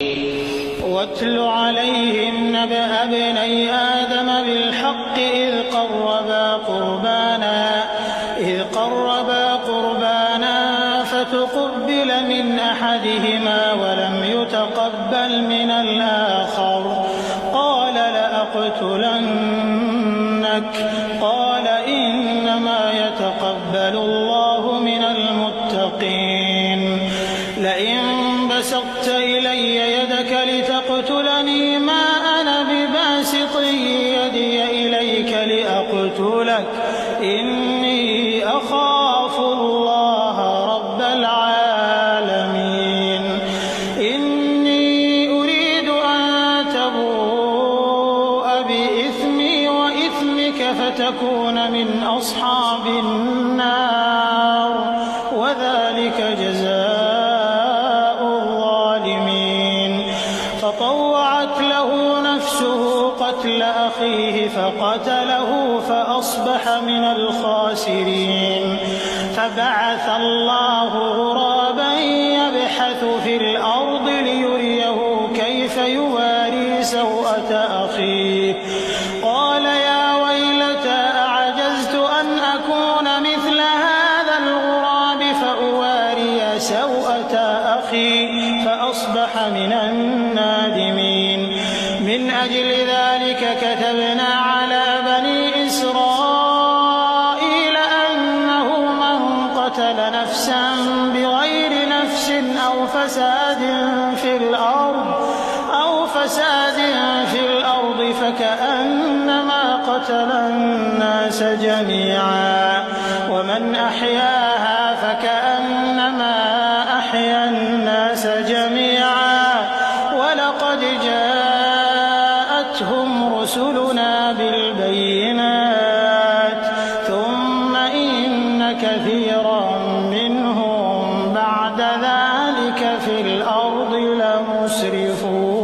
واتل عليهم نبأ ابني آدم بالحق إذ قربا قربانا فتقبل من أحدهما ولم يتقبل من الآخر قال لأقتلنك قال إنما يتقبل الله من المتقين لئن بسطت إلي يدك لتقتلني ما أنا بباسط يدي إليك لأقتلك إني أخاف الله رب العالمين إني أريد أن تبوء بإثمي وإثمك فتكون من أصحاب النار وذلك جزاء الظالمين فطوعت له نفسه قتل أخيه فقتله فأصبح من الخاسرين فبعث الله غرابا يبحث في الأرض ليريه كيف يواري سوءة أخيه قال يا ويلتى أعجزت أن أكون مثل هذا الغراب فأواري سوءة أخي فأصبح من النادمين من أجل ذلك كتبنا على بني إسرائيل أنه من قتل نفسا بغير نفس أو فساد في الأرض فكأنما قتل الناس جميعا ومن أحياها فكأنما أحيا الناس جميعا ولقد جاءتهم رسلنا بالبينات ثم إن كثيرا منهم بعد ذلك في الأرض لمسرفون